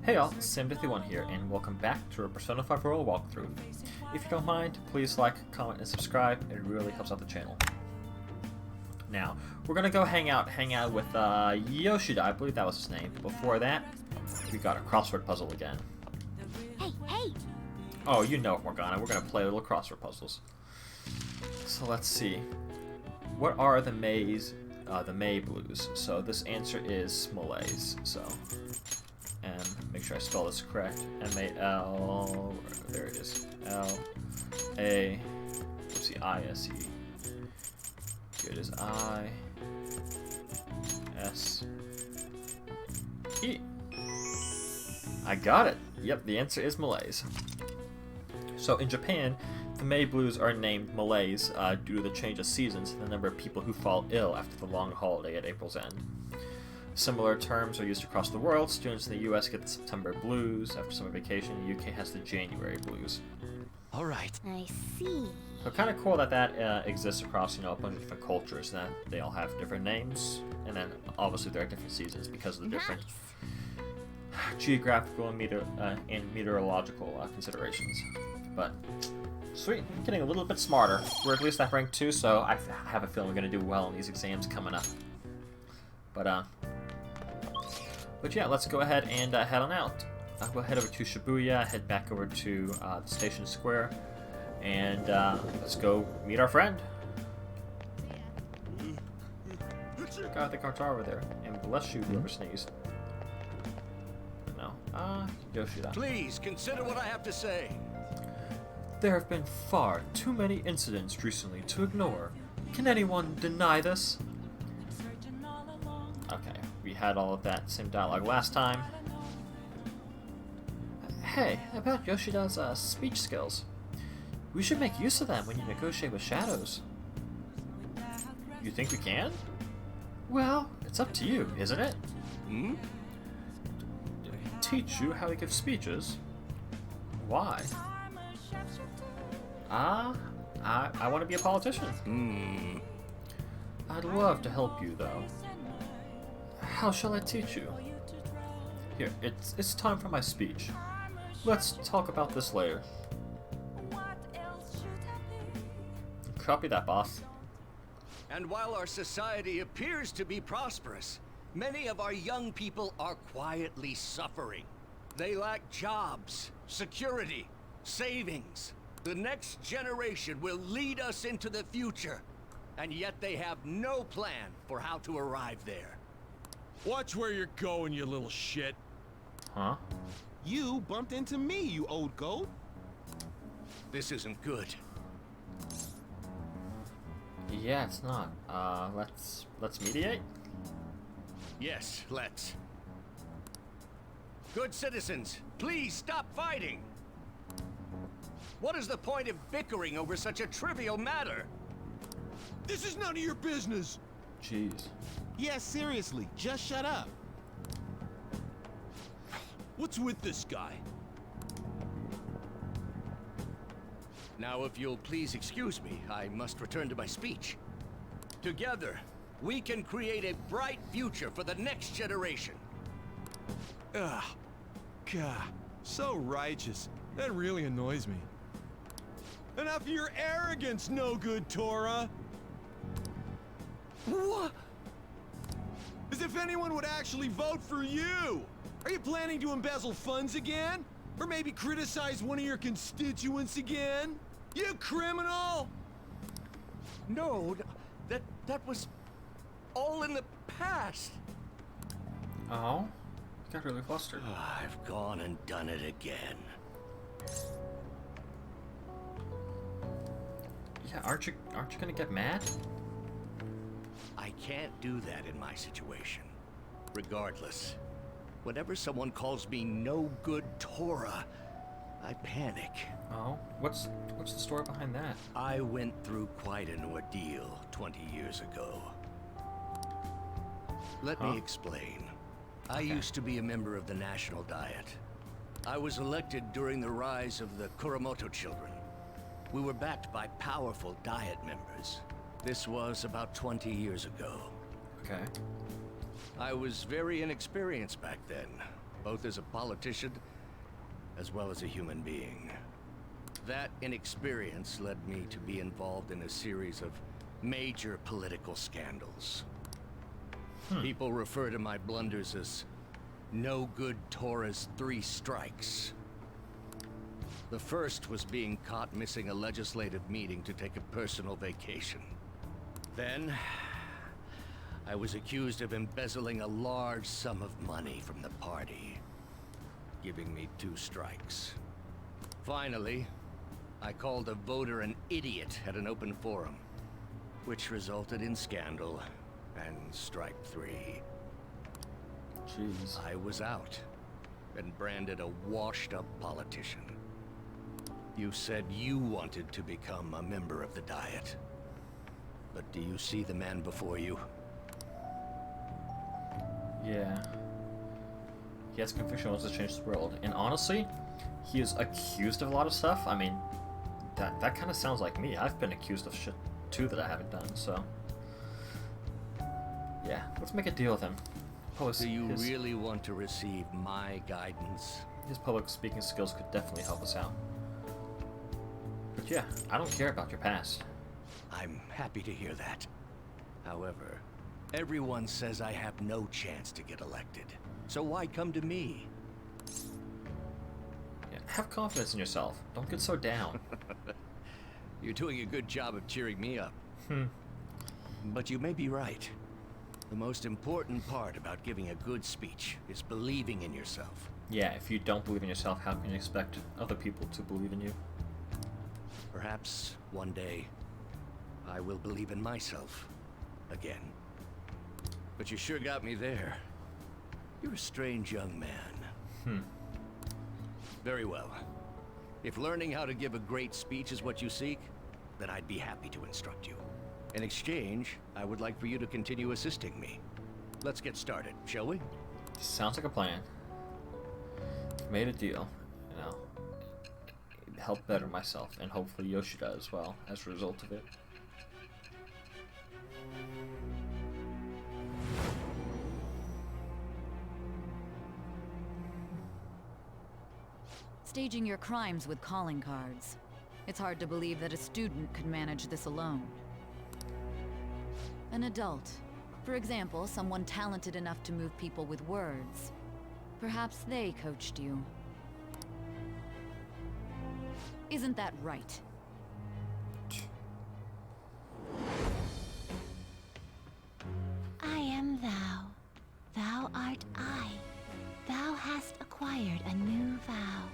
Hey all, Stealthy1 here, and welcome back to a Persona 5 Royal walkthrough. If you don't mind, please like, comment, and subscribe. It really helps out the channel. Now, we're gonna go hang out with Yoshida, I believe that was his name. Before that, we got a crossword puzzle again. Hey! Oh, you know it, Morgana. We're gonna play little crossword puzzles. So let's see. What are the May blues? So this answer is Malays. So, and make sure I spell this correct. M-A-L. There it is. L-A. Let's see. I-S-E. Here it is. I-S-E. I got it. Yep, the answer is Malays. So in Japan, the May blues are named Malays due to the change of seasons and the number of people who fall ill after the long holiday at April's end. Similar terms are used across the world. Students in the US get the September blues. After summer vacation, the UK has the January blues. Alright. I see. So kind of cool that exists across, a bunch of different cultures, that they all have different names, and then obviously there are different seasons because of the different geographical and meteorological considerations. But sweet, I'm getting a little bit smarter. We're at least at rank 2, so I have a feeling we're gonna do well in these exams coming up. But yeah, let's go ahead and head on out. We'll head over to Shibuya, head back over to the station square, and let's go meet our friend. God, the cards are over there. And bless you, whoever sneezed. No. Yoshida. Please consider what I have to say. There have been far too many incidents recently to ignore. Can anyone deny this? Okay, we had all of that same dialogue last time. Hey, about Yoshida's speech skills. We should make use of them when you negotiate with shadows. You think we can? Well, it's up to you, isn't it? Teach you how to give speeches? Why? I want to be a politician. I'd love to help you, though. How shall I teach you? Here, it's time for my speech. Let's talk about this later. Copy that, boss. And while our society appears to be prosperous, many of our young people are quietly suffering. They lack jobs, security, savings. The next generation will lead us into the future, and yet they have no plan for how to arrive there. Watch where you're going, you little shit. Huh? You bumped into me, you old goat. This isn't good. Yeah, it's not. Let's mediate? Yes, let's. Good citizens, please stop fighting. What is the point of bickering over such a trivial matter? This is none of your business. Jeez. Yeah, seriously, just shut up. What's with this guy? Now, if you'll please excuse me, I must return to my speech. Together, we can create a bright future for the next generation. Ugh. God, so righteous. That really annoys me. Enough of your arrogance, no good Tora! What? As if anyone would actually vote for you! Are you planning to embezzle funds again? Or maybe criticize one of your constituents again? You criminal! No, that was all in the past. Oh? Got really flustered. I've gone and done it again. Yeah, aren't you gonna get mad? I can't do that in my situation. Regardless, whenever someone calls me no good Tora, I panic. Oh, what's the story behind that? I went through quite an ordeal 20 years ago. Let me explain. I used to be a member of the National Diet. I was elected during the rise of the Kuromoto children. We were backed by powerful Diet members. This was about 20 years ago. Okay. I was very inexperienced back then, both as a politician as well as a human being. That inexperience led me to be involved in a series of major political scandals. People refer to my blunders as no good Tora's 3 strikes. The first was being caught missing a legislative meeting to take a personal vacation. Then, I was accused of embezzling a large sum of money from the party, giving me 2 strikes. Finally, I called a voter an idiot at an open forum, which resulted in scandal and strike 3. Jeez. I was out and branded a washed-up politician. You said you wanted to become a member of the Diet. But do you see the man before you? Yeah. He has conviction, wants to change the world. And honestly, he is accused of a lot of stuff. I mean, that kind of sounds like me. I've been accused of shit too that I haven't done, so. Yeah, let's make a deal with him. Do you really want to receive my guidance? His public speaking skills could definitely help us out. But yeah, I don't care about your past. I'm happy to hear that. However, everyone says I have no chance to get elected. So why come to me? Yeah, have confidence in yourself. Don't get so down. You're doing a good job of cheering me up. But you may be right. The most important part about giving a good speech is believing in yourself. Yeah, if you don't believe in yourself, how can you expect other people to believe in you? Perhaps one day, I will believe in myself again. But you sure got me there. You're a strange young man. Very well. If learning how to give a great speech is what you seek, then I'd be happy to instruct you. In exchange, I would like for you to continue assisting me. Let's get started, shall we? Sounds like a plan. Made a deal, you know. Help better myself, and hopefully Yoshida as well, as a result of it. Staging your crimes with calling cards. It's hard to believe that a student could manage this alone. An adult. For example, someone talented enough to move people with words. Perhaps they coached you. Isn't that right? I am thou. Thou art I. Thou hast acquired a new vow.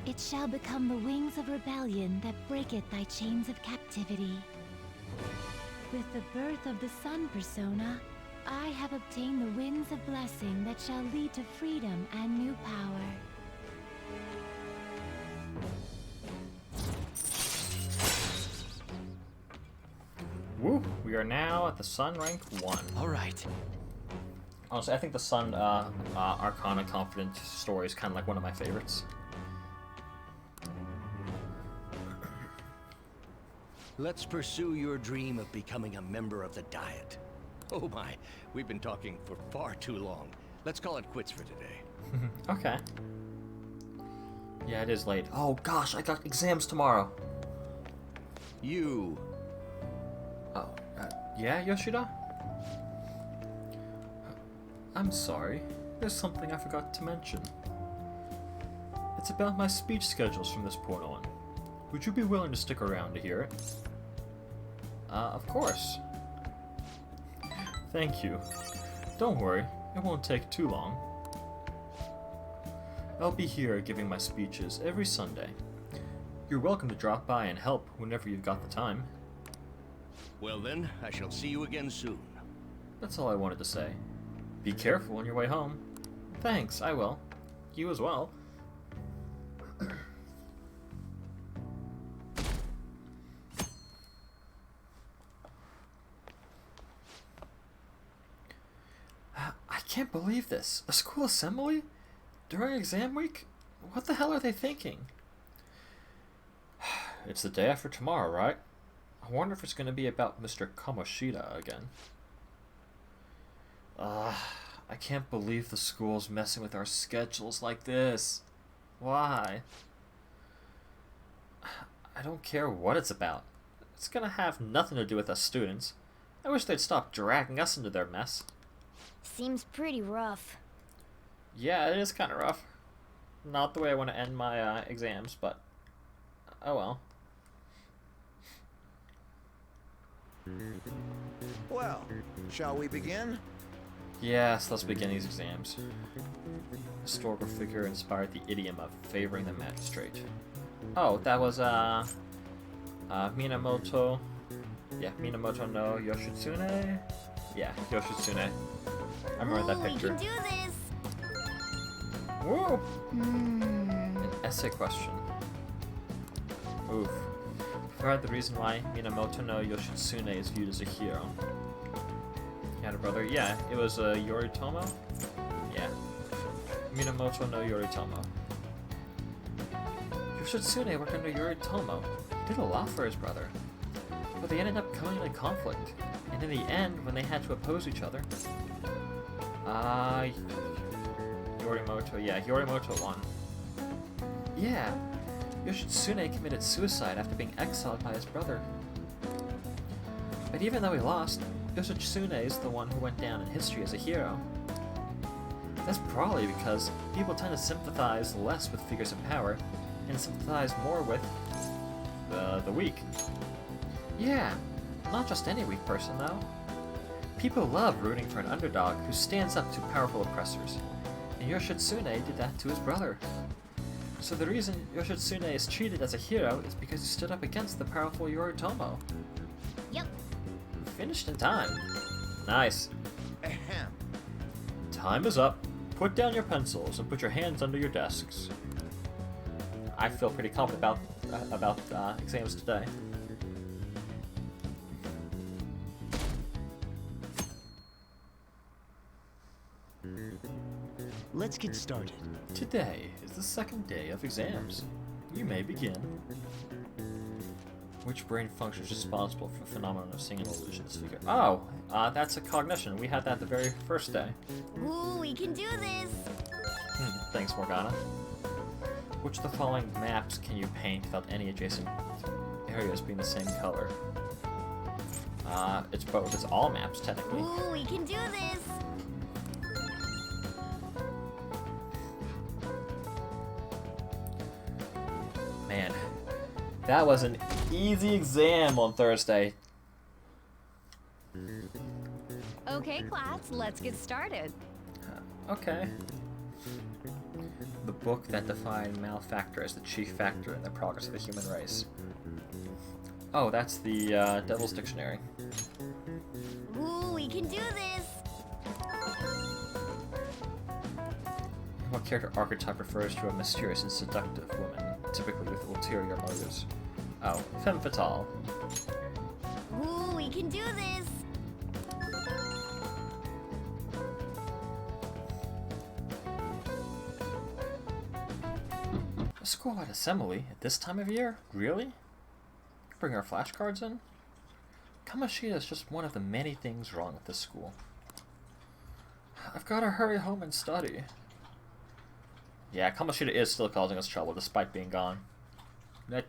It shall become the wings of rebellion that breaketh thy chains of captivity. With the birth of the sun persona, I have obtained the winds of blessing that shall lead to freedom and new power. Woo! We are now at the Sun rank 1. All right. Honestly, I think the Sun Arcana Confident story is kind of like one of my favorites. Let's pursue your dream of becoming a member of the Diet. Oh my, we've been talking for far too long. Let's call it quits for today. Okay. Yeah, it is late. Oh gosh, I got exams tomorrow. You. Oh, yeah, Yoshida? I'm sorry. There's something I forgot to mention. It's about my speech schedules from this point on. Would you be willing to stick around to hear it? Of course. Thank you. Don't worry, it won't take too long. I'll be here giving my speeches every Sunday. You're welcome to drop by and help whenever you've got the time. Well then, I shall see you again soon. That's all I wanted to say. Be careful on your way home. Thanks, I will. You as well. I can't believe this. A school assembly? During exam week? What the hell are they thinking? It's the day after tomorrow, right? I wonder if it's going to be about Mr. Kamoshida again. I can't believe the school's messing with our schedules like this. Why? I don't care what it's about. It's gonna have nothing to do with us students. I wish they'd stop dragging us into their mess. Seems pretty rough. Yeah, it is kind of rough. Not the way I want to end my exams, but oh well. Well, shall we begin? Yes, let's begin these exams. Historical figure inspired the idiom of favoring the magistrate. Oh, that was Minamoto. Yeah, Minamoto no Yoshitsune. Yeah, Yoshitsune. I remember that picture. We can do this. Woo! An essay question. Oof. Provide the reason why Minamoto no Yoshitsune is viewed as a hero. He had a brother? Yeah, it was Yoritomo? Yeah. Minamoto no Yoritomo. Yoshitsune worked under Yoritomo. He did a lot for his brother. But they ended up coming into conflict. And in the end, when they had to oppose each other... Yorimoto, yeah, Yorimoto won. Yeah, Yoshitsune committed suicide after being exiled by his brother. But even though he lost, Yoshitsune is the one who went down in history as a hero. That's probably because people tend to sympathize less with figures in power and sympathize more with the weak. Yeah, not just any weak person though. People love rooting for an underdog who stands up to powerful oppressors. And Yoshitsune did that to his brother. So the reason Yoshitsune is treated as a hero is because he stood up against the powerful Yoritomo. Yep. Finished in time. Nice. Ahem. Time is up. Put down your pencils and put your hands under your desks. I feel pretty confident about exams today. Let's get started. Today is the second day of exams. You may begin. Which brain function is responsible for the phenomenon of seeing an illusion this figure? Oh, that's a cognition. We had that the very first day. Ooh, we can do this. Thanks, Morgana. Which of the following maps can you paint without any adjacent areas being the same color? It's both. It's all maps, technically. Ooh, we can do this. Man, that was an easy exam on Thursday. Okay, class, let's get started. Okay. The book that defined malfactor as the chief factor in the progress of the human race. Oh, that's the Devil's Dictionary. Ooh, we can do this. What character archetype refers to a mysterious and seductive woman, typically with ulterior motives? Oh, femme fatale. Ooh, we can do this. A school-wide assembly at this time of year? Really? Bring our flashcards in? Kamoshida is just one of the many things wrong with this school. I've got to hurry home and study. Yeah, Kamoshida is still causing us trouble despite being gone. That,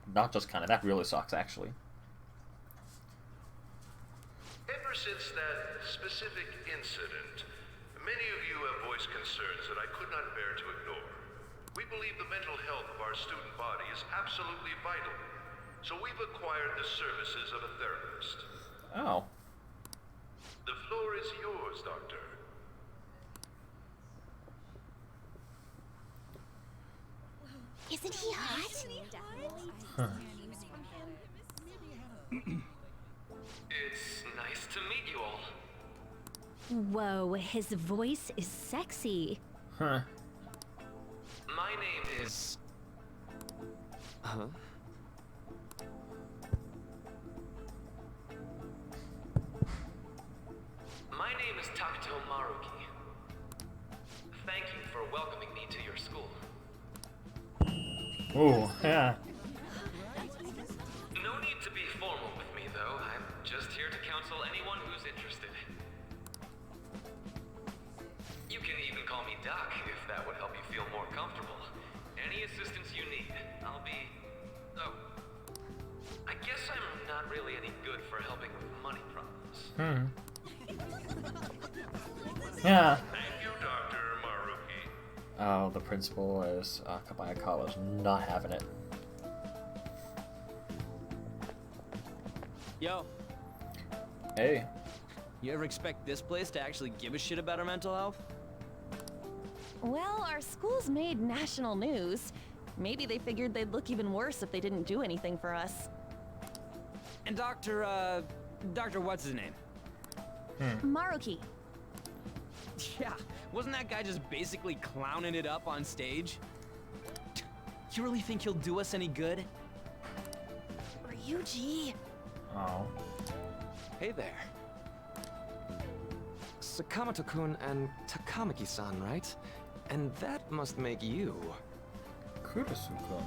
not just kinda, that really sucks actually. Ever since that specific incident, many of you have voiced concerns that I could not bear to ignore. We believe the mental health of our student body is absolutely vital, so we've acquired the services of a therapist. Oh. The floor is yours, Doctor. Isn't he hot? It's nice to meet you all. Whoa, his voice is sexy. Huh. My name is... Huh? My name is Takuto Maruki. Thank you for welcoming me to your school. Ooh, yeah. No need to be formal with me, though. I'm just here to counsel anyone who's interested. You can even call me Doc if that would help you feel more comfortable. Any assistance you need, I'll be... Oh. I guess I'm not really any good for helping with money problems. Yeah. Thank you, Dr. Maruki. Oh, the principal is Kabayakawa's not having it. Yo, Hey. you ever expect this place to actually give a shit about our mental health? Well, our school's made national news. Maybe they figured they'd look even worse if they didn't do anything for us. And Dr. what's his name? Maruki. Yeah, wasn't that guy just basically clowning it up on stage? You really think he'll do us any good? Ryuji. Oh. Hey there. Sakamoto-kun and Takamaki-san, right? And that must make you... Kurasuko.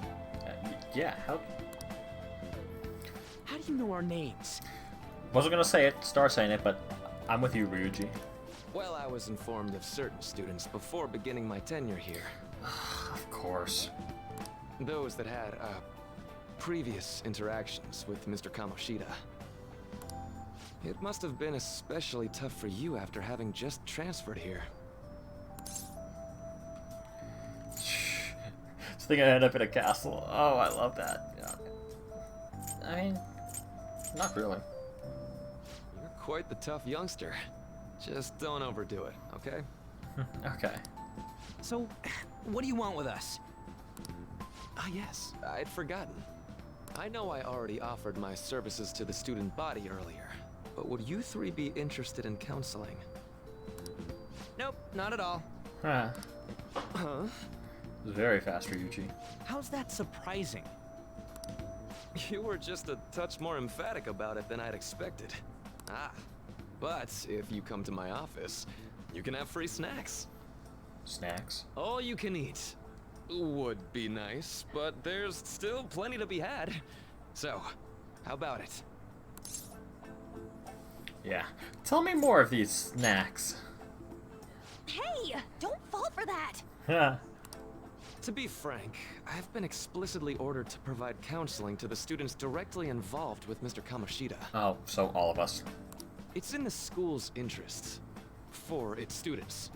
Yeah, how... How do you know our names? Wasn't gonna say it, start saying it, but I'm with you, Ryuji. Well, I was informed of certain students before beginning my tenure here. Of course. Those that had, previous interactions with Mr. Kamoshida. It must have been especially tough for you after having just transferred here. So they're gonna end up in a castle. Oh, I love that. Yeah. I mean, not really. You're quite the tough youngster. Just don't overdo it, okay? Okay. So, what do you want with us? Ah, yes, I'd forgotten. I know I already offered my services to the student body earlier, but would you three be interested in counseling? Nope, not at all. Huh. Huh? It was very fast, Ryuji. How's that surprising? You were just a touch more emphatic about it than I'd expected. Ah, but if you come to my office, you can have free snacks. Snacks? All you can eat. Would be nice, but there's still plenty to be had. So, how about it? Yeah. Tell me more of these snacks. Hey, don't fall for that. Huh. To be frank, I've been explicitly ordered to provide counseling to the students directly involved with Mr. Kamoshida. Oh, so all of us. It's in the school's interests. For its students.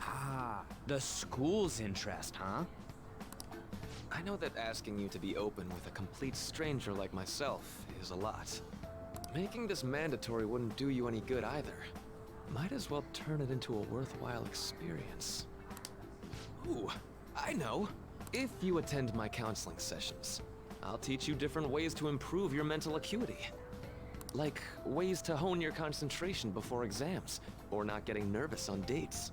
Ah, the school's interest, huh? I know that asking you to be open with a complete stranger like myself is a lot. Making this mandatory wouldn't do you any good either. Might as well turn it into a worthwhile experience. Ooh, I know. If you attend my counseling sessions, I'll teach you different ways to improve your mental acuity. Like ways to hone your concentration before exams, or not getting nervous on dates.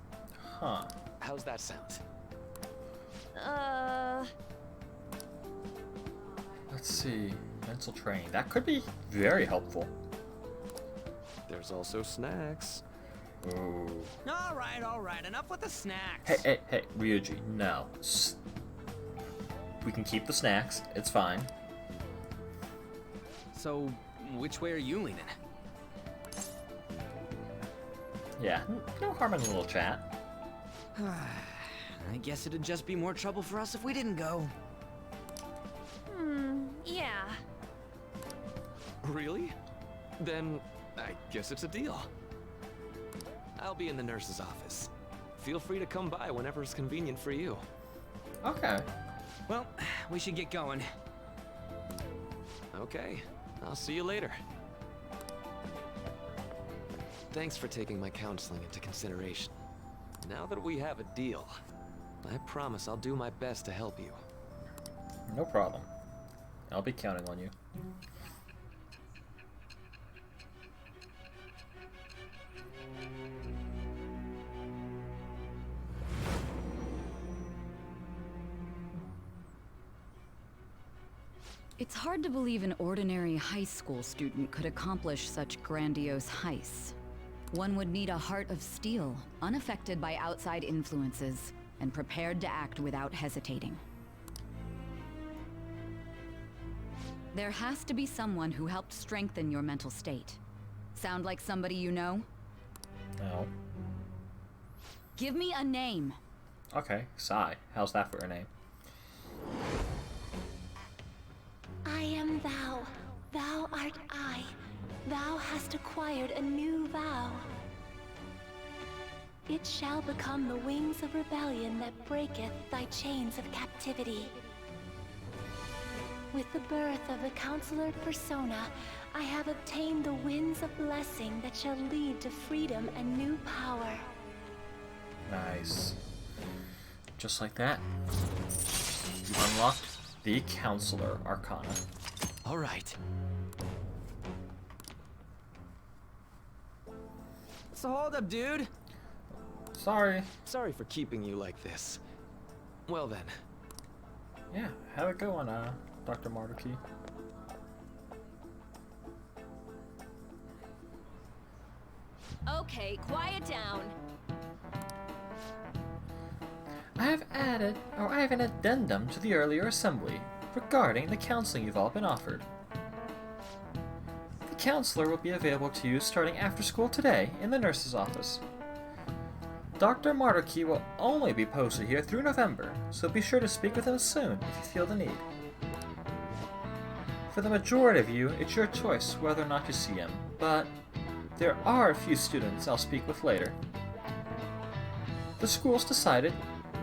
Huh. How's that sound? Let's see. Mental training. That could be very helpful. There's also snacks. Ooh. All right, enough with the snacks. Hey, Ryuji, no. We can keep the snacks. It's fine. So, which way are you leaning? Yeah, no harm in a little chat. I guess it'd just be more trouble for us if we didn't go. Yeah. Really? Then I guess it's a deal. I'll be in the nurse's office. Feel free to come by whenever it's convenient for you. Okay. Well, we should get going. Okay, I'll see you later. Thanks for taking my counseling into consideration. Now that we have a deal, I promise I'll do my best to help you. No problem. I'll be counting on you. It's hard to believe an ordinary high school student could accomplish such grandiose heists. One would need a heart of steel, unaffected by outside influences, and prepared to act without hesitating. There has to be someone who helped strengthen your mental state. Sound like somebody you know? No. Give me a name. Okay, Sai. How's that for a name? I am thou. Thou art I. Thou hast acquired a new vow. It shall become the wings of rebellion that breaketh thy chains of captivity. With the birth of the Counselor Persona, I have obtained the winds of blessing that shall lead to freedom and new power. Nice. Just like that, you unlocked the Counselor Arcana. All right. So hold up, dude. Sorry. Sorry for keeping you like this. Well then. Yeah, how'd it go on, Dr. Maruki? Okay, quiet down. I have an addendum to the earlier assembly regarding the counseling you've all been offered. The counselor will be available to you starting after school today in the nurse's office. Dr. Maruki will only be posted here through November, so be sure to speak with him soon if you feel the need. For the majority of you, it's your choice whether or not you see him, but there are a few students I'll speak with later. The school's decided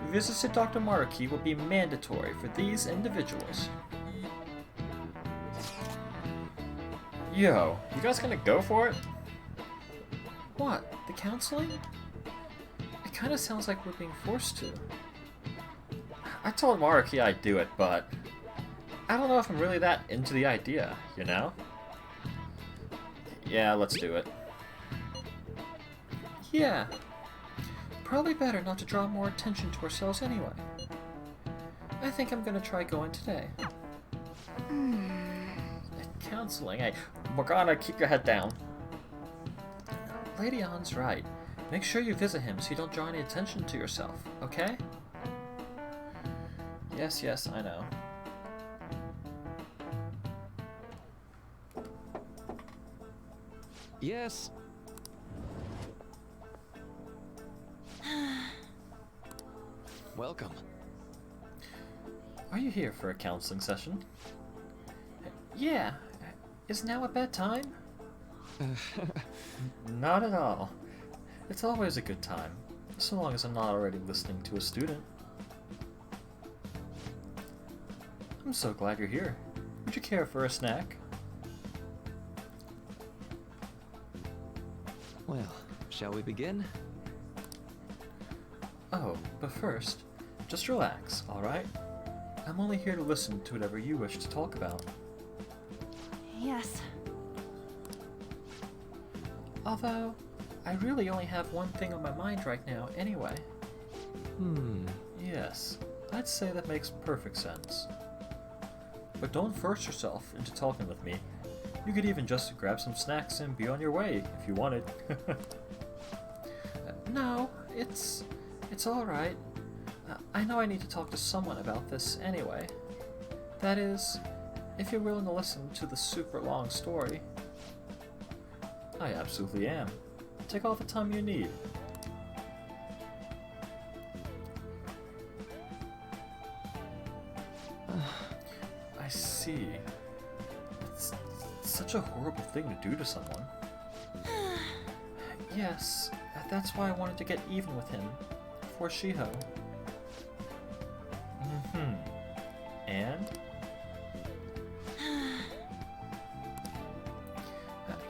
visits to Dr. Maruki will be mandatory for these individuals. Yo, you guys gonna go for it? What, the counseling? It kinda sounds like we're being forced to. I told Maruki I'd do it, but I don't know if I'm really that into the idea, you know? Yeah, let's do it. Yeah. Probably better not to draw more attention to ourselves anyway. I think I'm gonna try going today. Counseling? Hey, Morgana, keep your head down. Lady Ann's right. Make sure you visit him so you don't draw any attention to yourself, okay? Yes, yes, I know. Yes. Welcome. Are you here for a counseling session? Yeah. Is now a bad time? Not at all. It's always a good time, so long as I'm not already listening to a student. I'm so glad you're here. Would you care for a snack? Well, shall we begin? Oh, but first, just relax, alright? I'm only here to listen to whatever you wish to talk about. Yes. Although, I really only have one thing on my mind right now anyway. Yes, I'd say that makes perfect sense. But don't force yourself into talking with me. You could even just grab some snacks and be on your way if you wanted. No, it's alright. I know I need to talk to someone about this anyway. That is, if you're willing to listen to the super long story. I absolutely am. Take all the time you need. I see. It's such a horrible thing to do to someone. Yes, that's why I wanted to get even with him. For Shiho. And?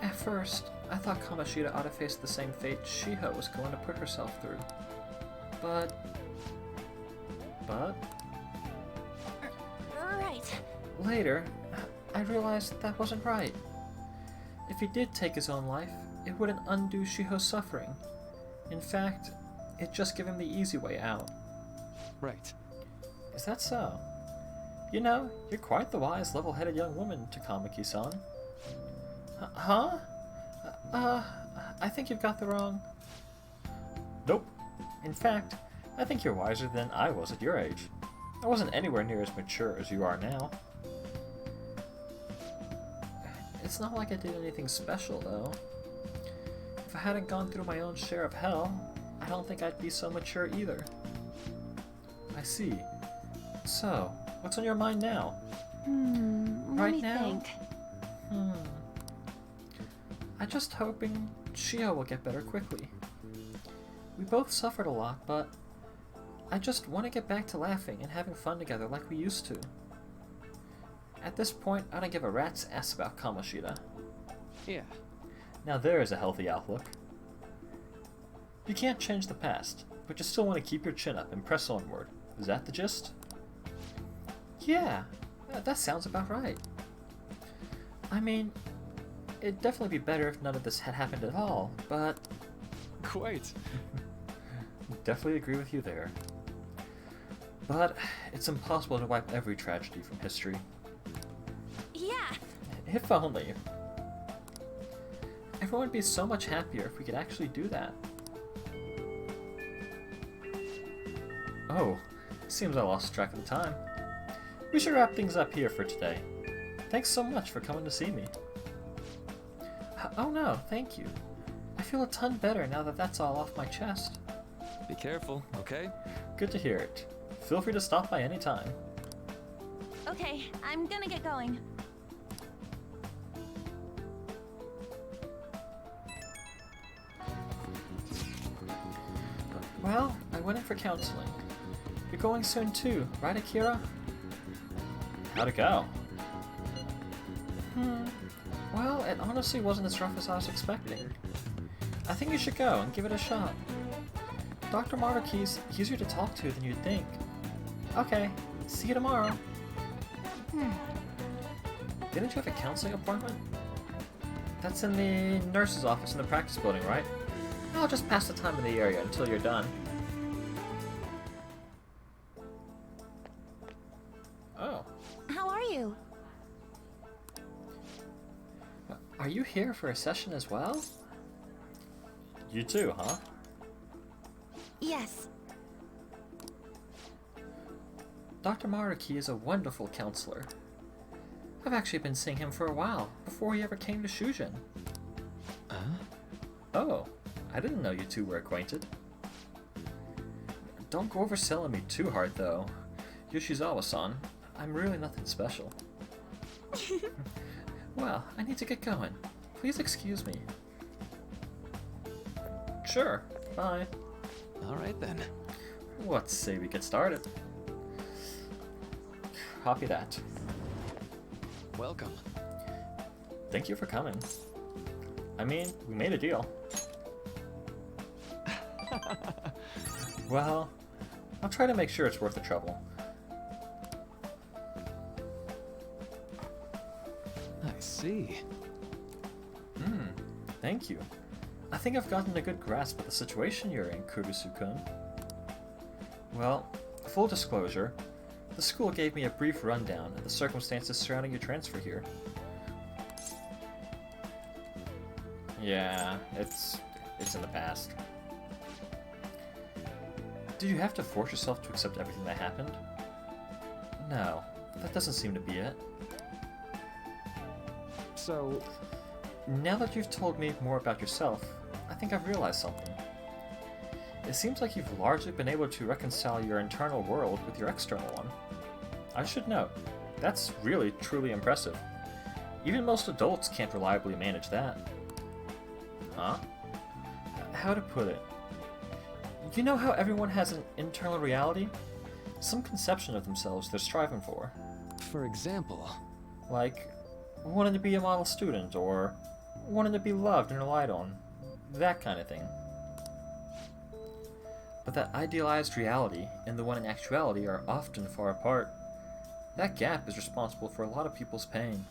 At first, I thought Kamoshida ought to face the same fate Shiho was going to put herself through. But... Right. Later, I realized that wasn't right. If he did take his own life, it wouldn't undo Shiho's suffering. In fact, it'd just give him the easy way out. Right. Is that so? You know, you're quite the wise, level-headed young woman, Takamaki-san. Huh? I think you've got the wrong... Nope. In fact, I think you're wiser than I was at your age. I wasn't anywhere near as mature as you are now. It's not like I did anything special, though. If I hadn't gone through my own share of hell, I I don't think I'd be so mature either. I see. So, what's on your mind now? Let me think. I'm just hoping Shio will get better quickly. We both suffered a lot, but I just want to get back to laughing and having fun together like we used to. At this point, I don't give a rat's ass about Kamoshida. Yeah. Now there is a healthy outlook. You can't change the past, but you still want to keep your chin up and press onward. Is that the gist? Yeah, that sounds about right. I mean, it'd definitely be better if none of this had happened at all, but... Quite. Definitely agree with you there. But it's impossible to wipe every tragedy from history. Yeah. If only. Everyone would be so much happier if we could actually do that. Oh, seems I lost track of the time. We should wrap things up here for today. Thanks so much for coming to see me. Oh no, thank you. I feel a ton better now that that's all off my chest. Be careful, okay? Good to hear it. Feel free to stop by any time. Okay, I'm gonna get going. Well, I went in for counseling. You're going soon too, right, Akira? How'd it go? Well, it honestly wasn't as rough as I was expecting. I think you should go and give it a shot. Dr. Maruki's easier to talk to than you'd think. Okay, see you tomorrow. Didn't you have a counseling appointment? That's in the nurse's office in the practice building, right? I'll just pass the time in the area until you're done. Oh. How are you? Are you here for a session as well? You too, huh? Yes. Dr. Maruki is a wonderful counselor. I've actually been seeing him for a while, before he ever came to Shujin. Oh, I didn't know you two were acquainted. Don't go overselling me too hard, though. Yoshizawa-san, I'm really nothing special. Well, I need to get going. Please excuse me. Sure, bye. Alright then. Let's say we get started. Copy that. Welcome. Thank you for coming. I mean, we made a deal. Well, I'll try to make sure it's worth the trouble. I see. Thank you. I think I've gotten a good grasp of the situation you're in, Kurusu-kun. Well, full disclosure, the school gave me a brief rundown of the circumstances surrounding your transfer here. Yeah, it's in the past. Did you have to force yourself to accept everything that happened? No, that doesn't seem to be it. So... Now that you've told me more about yourself, I think I've realized something. It seems like you've largely been able to reconcile your internal world with your external one. I should note, that's really truly impressive. Even most adults can't reliably manage that. Huh? How to put it? You know how everyone has an internal reality? Some conception of themselves they're striving for. For example? Like, wanting to be a model student, or wanting to be loved and relied on. That kind of thing. But that idealized reality and the one in actuality are often far apart. That gap is responsible for a lot of people's pain.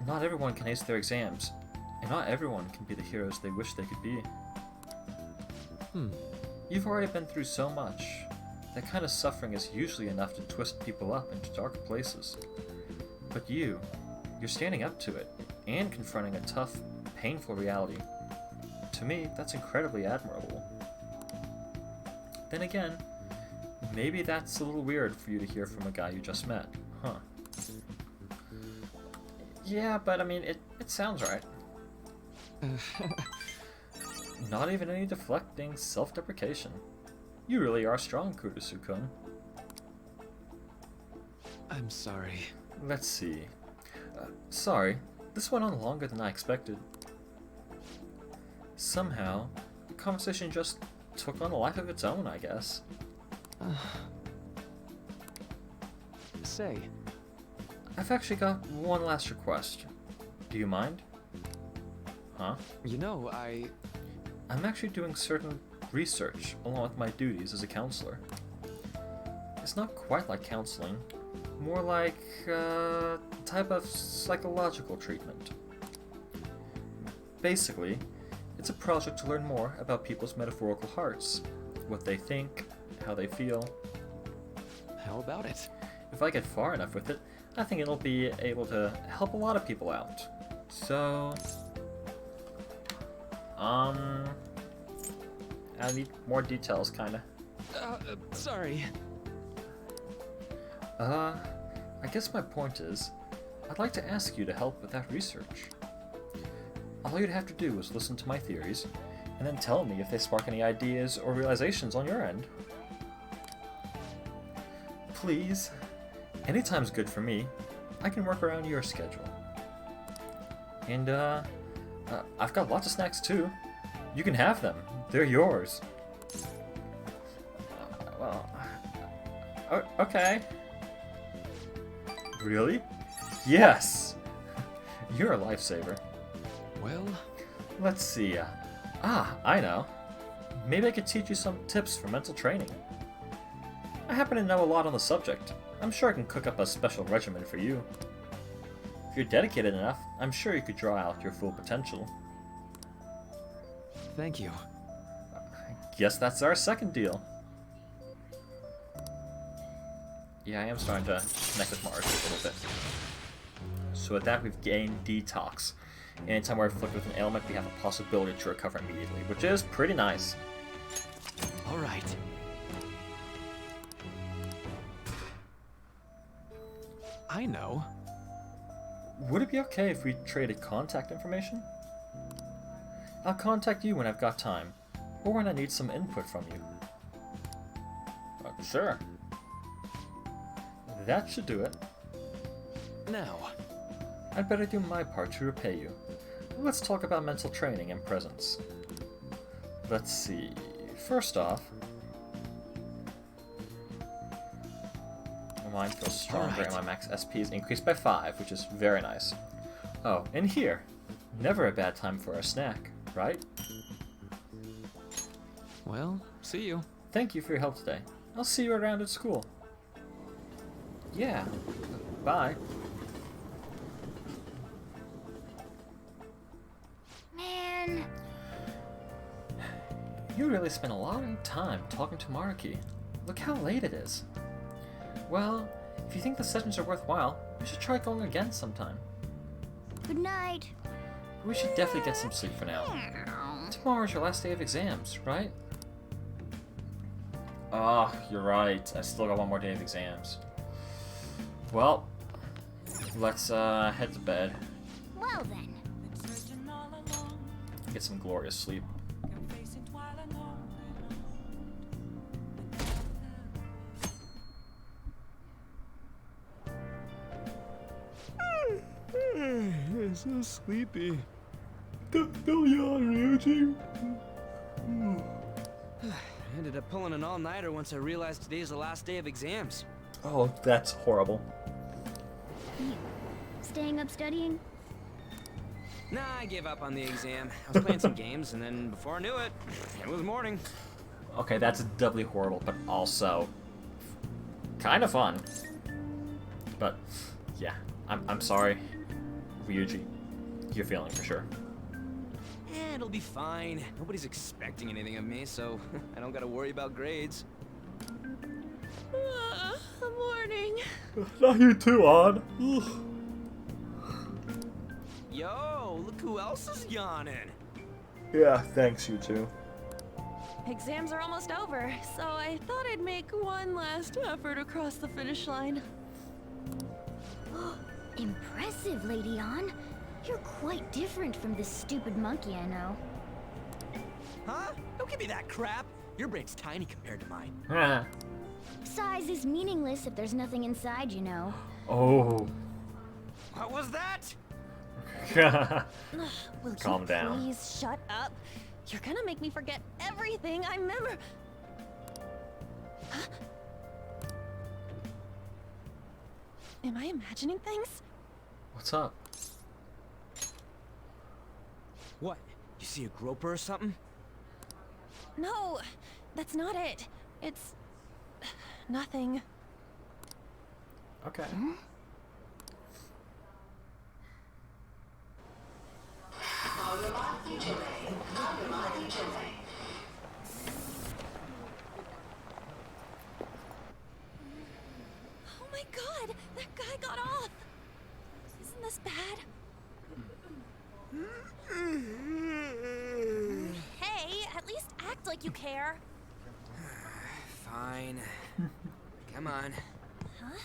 Not everyone can ace their exams, and not everyone can be the heroes they wish they could be. You've already been through so much. That kind of suffering is usually enough to twist people up into dark places. But you're standing up to it, and confronting a tough, painful reality. To me, that's incredibly admirable. Then again, maybe that's a little weird for you to hear from a guy you just met, huh? Yeah, but I mean, it sounds right. Not even any deflecting self-deprecation. You really are strong, Kurusu-kun. I'm sorry. Let's see. Sorry, this went on longer than I expected. Somehow, the conversation just took on a life of its own, I guess. Say. I've actually got one last request. Do you mind? Huh? You know, I'm actually doing certain research along with my duties as a counselor. It's not quite like counseling, more like a type of psychological treatment. Basically, it's a project to learn more about people's metaphorical hearts, what they think, how they feel. How about it? If I get far enough with it, I think it'll be able to help a lot of people out. So, I need more details, kinda. Sorry. I guess my point is, I'd like to ask you to help with that research. All you'd have to do is listen to my theories, and then tell me if they spark any ideas or realizations on your end. Please. Anytime's good for me. I can work around your schedule. And, I've got lots of snacks too. You can have them. They're yours. Okay. Really? Yes! You're a lifesaver. Well... Let's see. I know. Maybe I could teach you some tips for mental training. I happen to know a lot on the subject. I'm sure I can cook up a special regimen for you. If you're dedicated enough, I'm sure you could draw out your full potential. Thank you. I guess that's our second deal. Yeah, I am starting to connect with Mars a little bit. So with that, we've gained Detox. Anytime we're afflicted with an ailment, we have a possibility to recover immediately, which is pretty nice. Alright. I know. Would it be okay if we traded contact information? I'll contact you when I've got time, or when I need some input from you. Sure. That should do it. Now. I'd better do my part to repay you. Let's talk about mental training and presence. Let's see. First off, my mind feels stronger and my max SP is increased by 5, which is very nice. Oh, and here. Never a bad time for a snack, right? Well, see you. Thank you for your help today. I'll see you around at school. Yeah. Bye. Man. You really spent a lot of time talking to Maruki. Look how late it is. Well, if you think the sessions are worthwhile, we should try going again sometime. Good night. We should definitely get some sleep for now. Tomorrow's your last day of exams, right? Ah, you're right. I still got one more day of exams. Well, let's head to bed. Well then. Get some glorious sleep. I'm so sleepy. Don't yawn, Ryuji. I ended up pulling an all-nighter once I realized today's the last day of exams. Oh, that's horrible. Staying up studying? Nah, I gave up on the exam. I was playing some games, and then before I knew it, it was morning. Okay, that's doubly horrible, but also kind of fun. But yeah, I'm sorry, Ryuji. You're feeling for sure. It'll be fine. Nobody's expecting anything of me, so I don't gotta worry about grades. Morning. Not you too, Odd. Yo, look who else is yawning. Yeah, thanks, you too. Exams are almost over, so I thought I'd make one last effort across the finish line. Impressive, Lady Ann. You're quite different from this stupid monkey I know. Huh? Don't give me that crap. Your brain's tiny compared to mine. Size is meaningless if there's nothing inside, you know. Oh. What was that? Will Calm you down. please shut up? You're gonna make me forget everything I remember. Huh? Am I imagining things? What's up? What? You see a groper or something? No, that's not it. It's nothing. Okay. Oh my god, that guy got off. Isn't this bad? Hey, at least act like you care. Fine. Come on. Huh?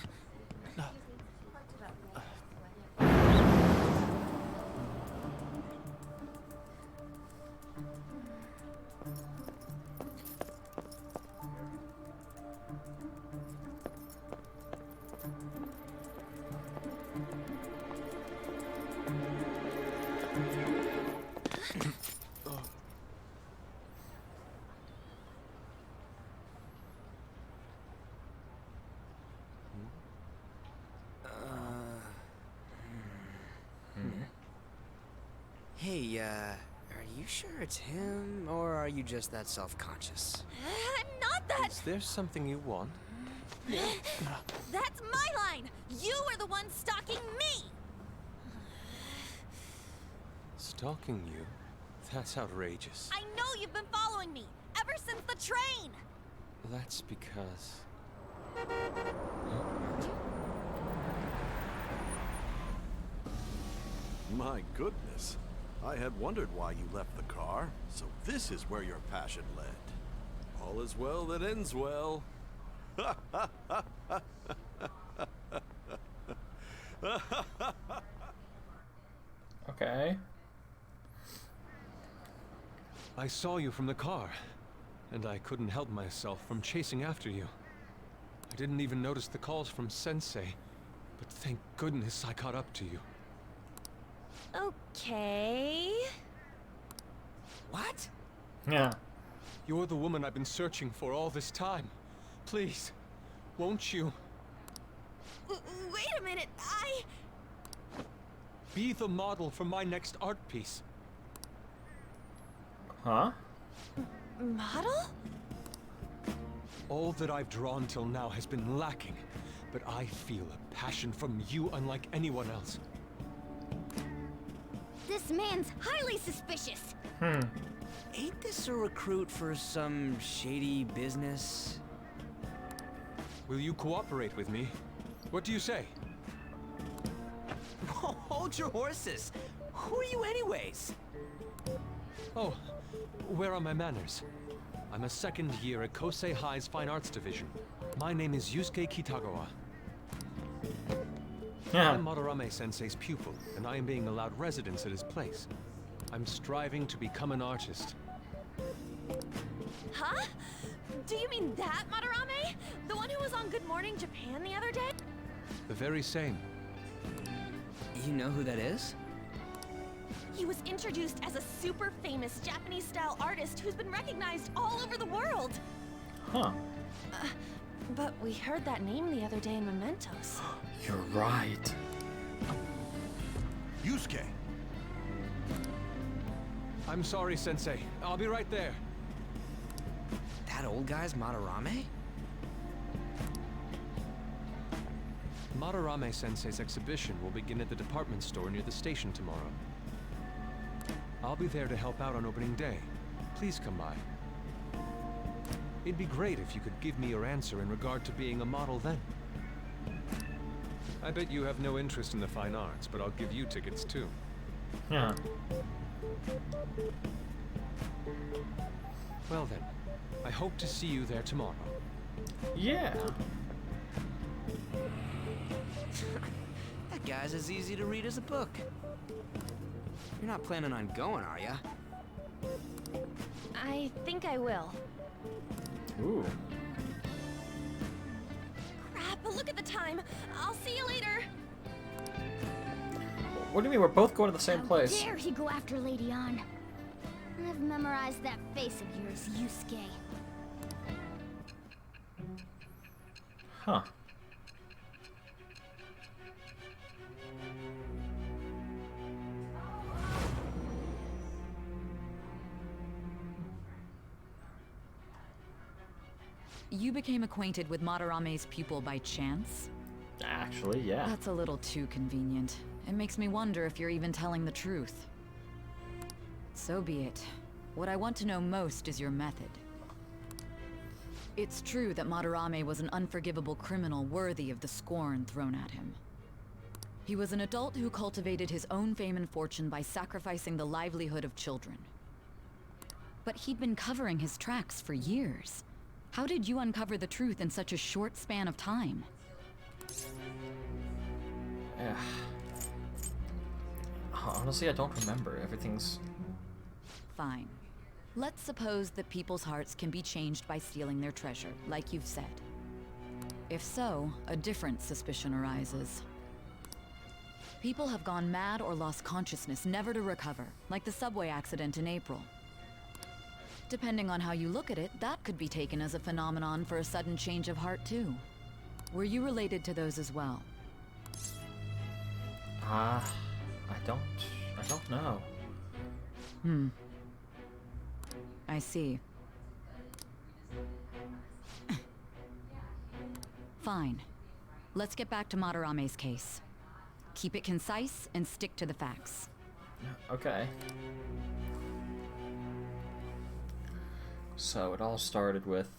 Hey, are you sure it's him, or are you just that self-conscious? I'm not that. Is there something you want? That's my line. You are the one stalking me. Stalking you? That's outrageous. I know you've been following me ever since the train. That's because... My goodness. I had wondered why you left the car, so this is where your passion led. All is well that ends well. Okay. I saw you from the car, and I couldn't help myself from chasing after you. I didn't even notice the calls from Sensei, but thank goodness I caught up to you. Okay. What? Yeah. You're the woman I've been searching for all this time. Please, won't you? Wait a minute, Be the model for my next art piece. Huh? Model? All that I've drawn till now has been lacking, but I feel a passion from you unlike anyone else. This man's highly suspicious. Ain't this a recruit for some shady business? Will you cooperate with me? What do you say? Hold your horses. Who are you anyways? Oh, where are my manners? I'm a second year at Kosei High's Fine Arts Division. My name is Yusuke Kitagawa. I'm Madarame Sensei's pupil, and I am being allowed residence at his place. I'm striving to become an artist. Huh? Do you mean that Madarame? The one who was on Good Morning Japan the other day? The very same. You know who that is? He was introduced as a super famous Japanese-style artist who's been recognized all over the world. Huh. But we heard that name the other day in Mementos. You're right. Yusuke! I'm sorry, Sensei. I'll be right there. That old guy's Madarame? Madarame Sensei's exhibition will begin at the department store near the station tomorrow. I'll be there to help out on opening day. Please come by. It'd be great if you could give me your answer in regard to being a model then. I bet you have no interest in the fine arts, but I'll give you tickets too. Yeah. Well then, I hope to see you there tomorrow. Yeah. That guy's as easy to read as a book. You're not planning on going, are ya? I think I will. Ooh. Crap, look at the time. I'll see you later. What do you mean? We're both going to the same place. How dare he go after Lady Ann? I've memorized that face of yours, Yusuke. Huh. You became acquainted with Madarame's pupil by chance? Actually, yeah. That's a little too convenient. It makes me wonder if you're even telling the truth. So be it. What I want to know most is your method. It's true that Madarame was an unforgivable criminal worthy of the scorn thrown at him. He was an adult who cultivated his own fame and fortune by sacrificing the livelihood of children. But he'd been covering his tracks for years. How did you uncover the truth in such a short span of time? Honestly, I don't remember. Everything's... Fine. Let's suppose that people's hearts can be changed by stealing their treasure, like you've said. If so, a different suspicion arises. People have gone mad or lost consciousness, never to recover, like the subway accident in April. Depending on how you look at it, that could be taken as a phenomenon for a sudden change of heart too. Were you related to those as well? I don't know. I see. Fine. Let's get back to Madarame's case. Keep it concise and stick to the facts. Okay. So it all started with...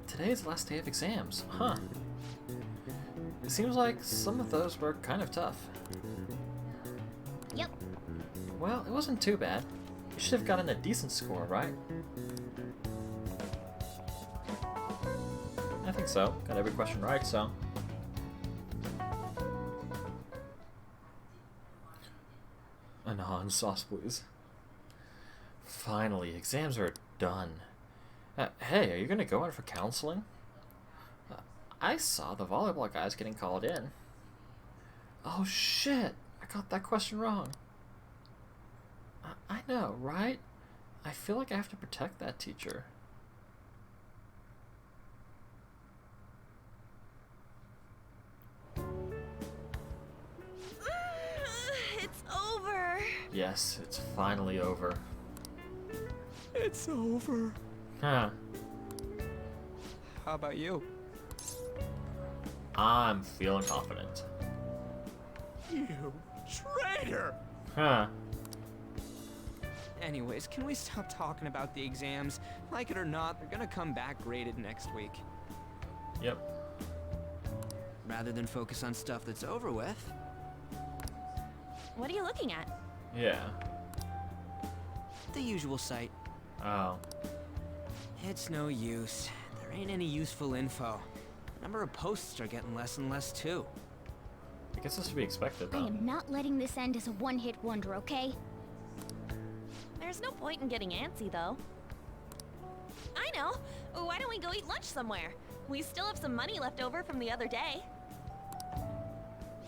Today's the last day of exams, huh? It seems like some of those were kind of tough. Yep. Well, it wasn't too bad. You should have gotten a decent score, right? I think so. Got every question right, so... Anon, sauce please. Finally, exams are done. Hey, are you gonna go in for counseling? I saw the volleyball guys getting called in. Oh shit! I got that question wrong. I know, right? I feel like I have to protect that teacher. It's over. Yes, it's finally over. It's over. Huh. How about you? I'm feeling confident. You traitor! Huh. Anyways, can we stop talking about the exams? Like it or not, they're gonna come back graded next week. Yep. Rather than focus on stuff that's over with. What are you looking at? Yeah. The usual site. Oh. It's no use. There ain't any useful info. The number of posts are getting less and less too. I guess this should be expected, I though. am not letting this end as a one-hit wonder, okay? There's no point in getting antsy, though. I know. Why don't we go eat lunch somewhere? We still have some money left over from the other day.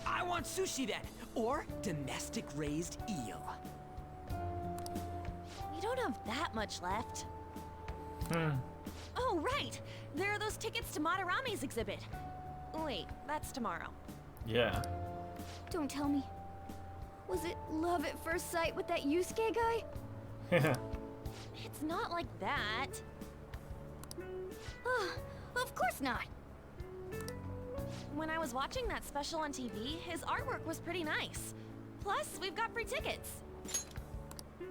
I want sushi then, or domestic raised eel. We don't have that much left. Oh, right! There are those tickets to Madarame's exhibit. Wait, that's tomorrow. Yeah. Don't tell me. Was it love at first sight with that Yusuke guy? It's not like that. Of course not. When I was watching that special on TV, his artwork was pretty nice. Plus, we've got free tickets.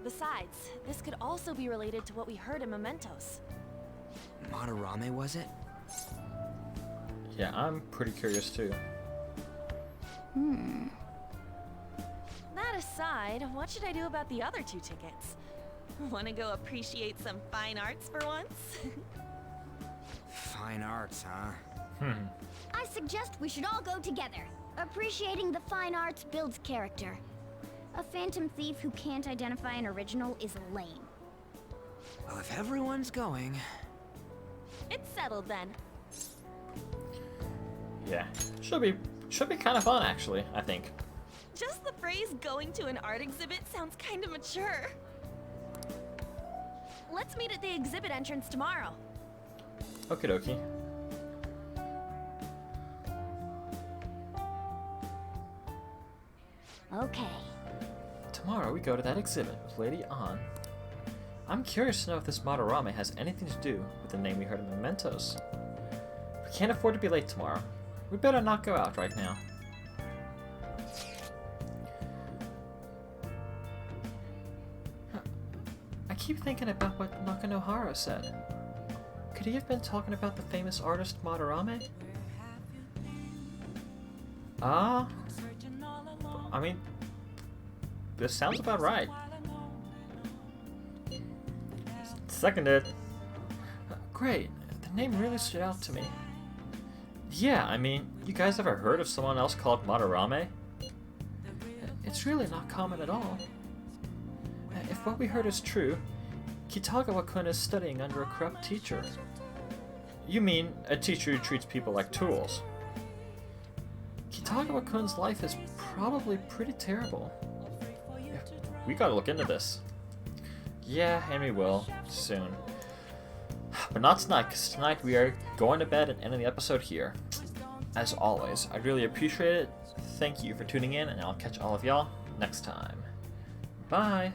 Besides, this could also be related to what we heard in Mementos. Madarame, was it? Yeah, I'm pretty curious too. That aside, what should I do about the other 2 tickets? Want to go appreciate some fine arts for once? Fine arts, huh? I suggest we should all go together. Appreciating the fine arts builds character. A phantom thief who can't identify an original is lame. Well, if everyone's going... It's settled then. Yeah, should be kind of fun actually, I think. Just the phrase going to an art exhibit sounds kind of mature. Let's meet at the exhibit entrance tomorrow. Okie dokie. Okay. Tomorrow we go to that exhibit with Lady An. I'm curious to know if this Madarame has anything to do with the name we heard in Mementos. We can't afford to be late tomorrow. We better not go out right now. I keep thinking about what Nakanohara said. Could he have been talking about the famous artist Madarame? I mean, this sounds about right. Seconded. Great, the name really stood out to me. Yeah, I mean, you guys ever heard of someone else called Madarame? It's really not common at all. If what we heard is true, Kitagawa-kun is studying under a corrupt teacher. You mean a teacher who treats people like tools? Kitagawa-kun's life is probably pretty terrible. We gotta look into this. Yeah, and we will, soon. But not tonight, because tonight we are going to bed and ending the episode here. As always, I really appreciate it. Thank you for tuning in, and I'll catch all of y'all next time. Bye!